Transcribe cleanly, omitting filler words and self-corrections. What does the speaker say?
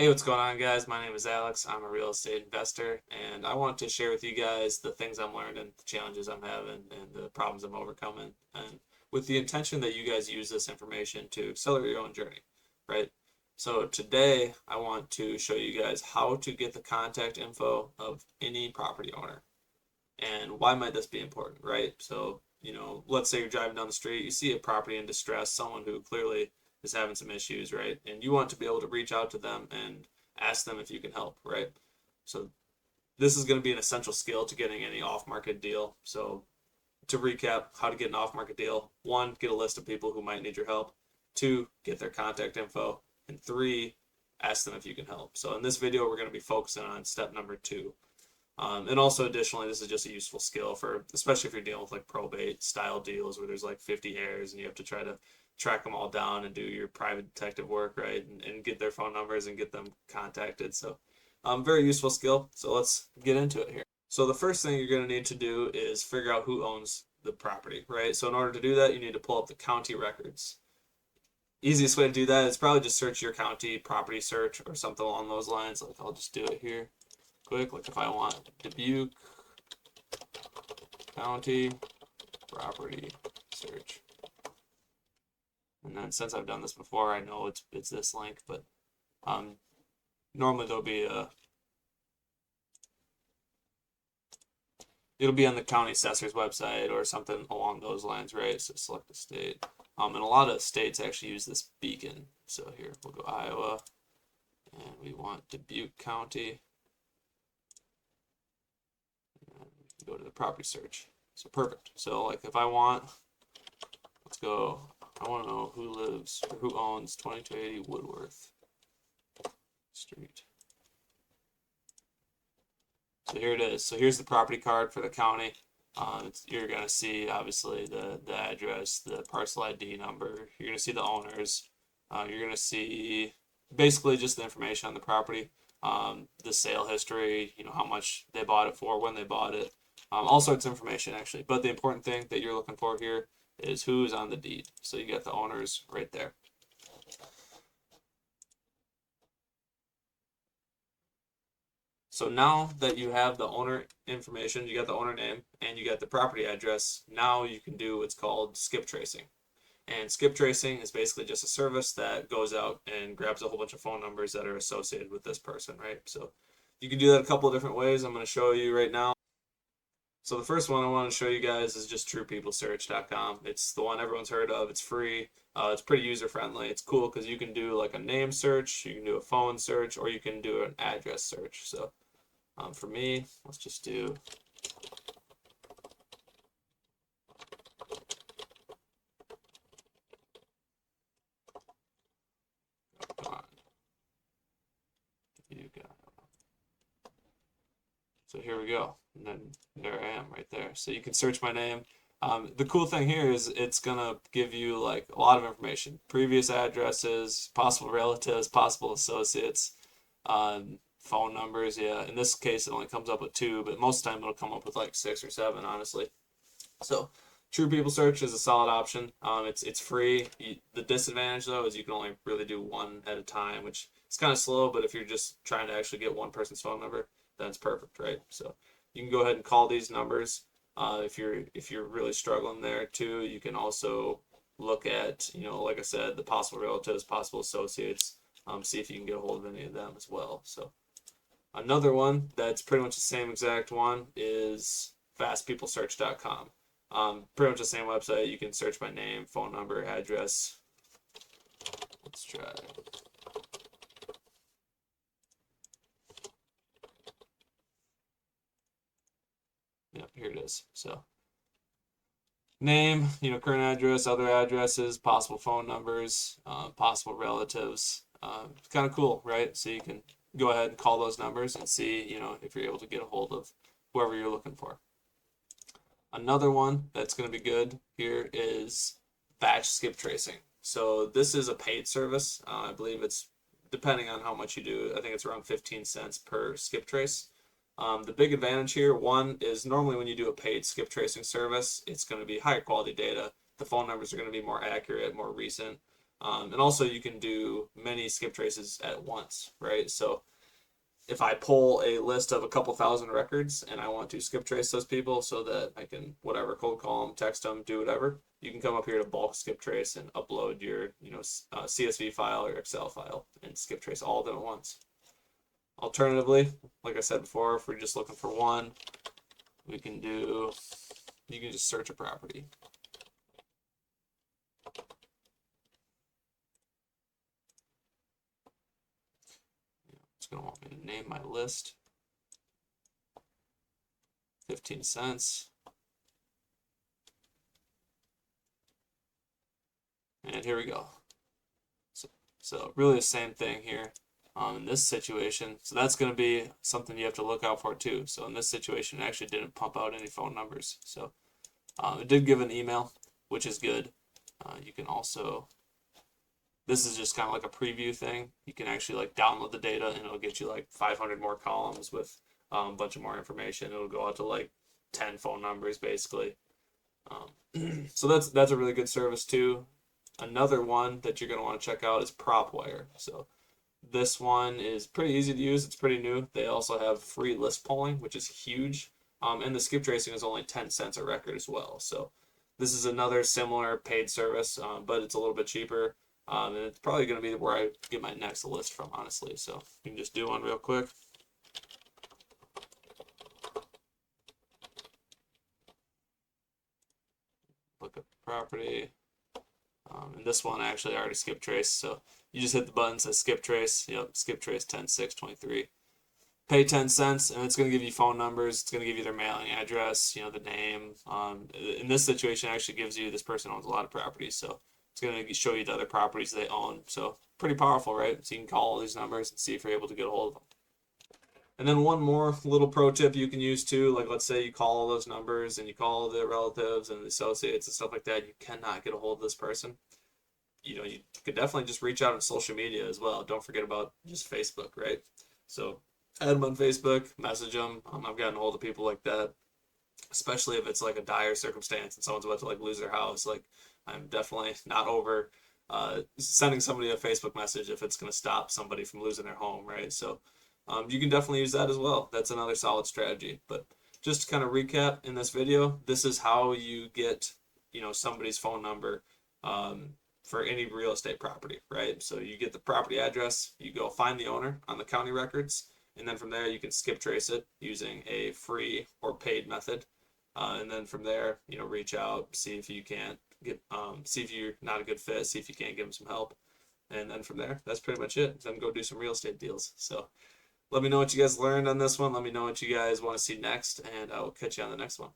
Hey, what's going on, guys? My name is Alex. I'm a real estate investor, and I want to share with you guys the things I'm learning, the challenges I'm having, and the problems I'm overcoming, and with the intention that you guys use this information to accelerate your own journey, right? So today, I want to show you guys how to get the contact info of any property owner, and why might this be important, right? So, let's say you're driving down the street, you see a property in distress, someone who clearly is having some issues, right? And you want to be able to reach out to them and ask them if you can help, right? So this is going to be an essential skill to getting any off-market deal. So to recap, how to get an off-market deal: one, get a list of people who might need your help; two, get their contact info; and three, ask them if you can help. So in this video, we're going to be focusing on step number two. And also additionally, this is just a useful skill for, especially if you're dealing with like probate style deals where there's like 50 heirs and you have to try to track them all down and do your private detective work, right? And get their phone numbers and get them contacted. So, very useful skill. So let's get into it here. So the first thing you're going to need to do is figure out who owns the property, right? So in order to do that, you need to pull up the county records. Easiest way to do that is probably just search your county property search or something along those lines. Like I'll just do it here quick. Like if I want Dubuque County property search, and then since I've done this before, I know it's this link, but um, normally there'll be it'll be on the county assessor's website or something along those lines, right? So select a state. And a lot of states actually use this beacon. So here we'll go Iowa, and we want Dubuque County. And go to the property search. So perfect. So like if I want, let's go. I want to know who lives or who owns 2280 Woodworth Street. So here it is. So here's the property card for the county. You're going to see obviously the address, the parcel ID number. You're going to see the owners. You're going to see basically just the information on the property, the sale history, how much they bought it for, when they bought it, all sorts of information actually. But the important thing that you're looking for here is who's on the deed. So you get the owners right there. So now that you have the owner information, you got the owner name, and you got the property address, now you can do what's called skip tracing. And skip tracing is basically just a service that goes out and grabs a whole bunch of phone numbers that are associated with this person, right? So you can do that a couple of different ways. I'm going to show you right now. So the first one I want to show you guys is just truepeoplesearch.com. It's the one everyone's heard of. It's free. It's pretty user friendly. It's cool because you can do like a name search, you can do a phone search, or you can do an address search. So for me, let's just do come on. You got So here we go. And then there I am right there. So you can search my name. The cool thing here is it's gonna give you like a lot of information: previous addresses, possible relatives, possible associates, phone numbers. Yeah, in this case it only comes up with two, but most of the time it'll come up with like 6 or 7, honestly. So True People Search is a solid option. It's free. The disadvantage though is you can only really do one at a time, which is kind of slow. But if you're just trying to actually get one person's phone number, then it's perfect, right? So you can go ahead and call these numbers. If you're really struggling there too, you can also look at, like I said, the possible relatives, possible associates. See if you can get a hold of any of them as well. So another one that's pretty much the same exact one is fastpeoplesearch.com. Pretty much the same website. You can search by name, phone number, address. Let's try. Yep, here it is. So name, current address, other addresses, possible phone numbers, possible relatives. It's kind of cool, right? So you can go ahead and call those numbers and see, if you're able to get a hold of whoever you're looking for. Another one that's going to be good here is batch skip tracing. So this is a paid service. I believe it's, depending on how much you do, I think it's around 15 cents per skip trace. The big advantage here, one, is normally when you do a paid skip tracing service, it's going to be higher quality data. The phone numbers are going to be more accurate, more recent. And also you can do many skip traces at once, right? So if I pull a list of a couple thousand records and I want to skip trace those people so that I can whatever cold call them, text them, do whatever, you can come up here to bulk skip trace and upload your CSV file or Excel file and skip trace all of them at once. Alternatively, like I said before, if we're just looking for one, you can just search a property. It's going to want me to name my list. 15 cents. And here we go. So really the same thing here in this situation. So that's going to be something you have to look out for too. So in this situation, it actually didn't pump out any phone numbers. So it did give an email, which is good. You can also, this is just kind of like a preview thing. You can actually like download the data and it'll get you like 500 more columns with a bunch of more information. It'll go out to like 10 phone numbers basically. So that's a really good service too. Another one that you're going to want to check out is PropWire. So this one is pretty easy to use. It's pretty new. They also have free list polling, which is huge. And the skip tracing is only 10 cents a record as well. So this is another similar paid service, but it's a little bit cheaper. And it's probably going to be where I get my next list from, honestly. So you can just do one real quick. Look up property. And this one actually already skip trace. So you just hit the button that says skip trace. Yep, skip trace 10/6/23. Pay 10 cents, and it's going to give you phone numbers. It's going to give you their mailing address, the name. In this situation, it actually gives you this person owns a lot of properties, so it's going to show you the other properties they own. So pretty powerful, right? So you can call all these numbers and see if you're able to get a hold of them. And then one more little pro tip you can use too, like let's say you call all those numbers and you call the relatives and the associates and stuff like that, you cannot get a hold of this person. You could definitely just reach out on social media as well. Don't forget about just Facebook, right? So add them on Facebook, message them. I've gotten a hold of people like that, especially if it's like a dire circumstance and someone's about to like lose their house. Like I'm definitely not over sending somebody a Facebook message if it's going to stop somebody from losing their home, right? So you can definitely use that as well. That's another solid strategy. But just to kind of recap in this video, this is how you get somebody's phone number for any real estate property, right? So you get the property address, you go find the owner on the county records, and then from there you can skip trace it using a free or paid method. And then from there, reach out, see if you can't get, see if you're not a good fit, see if you can't give them some help. And then from there, that's pretty much it. Then go do some real estate deals. So let me know what you guys learned on this one. Let me know what you guys want to see next, and I will catch you on the next one.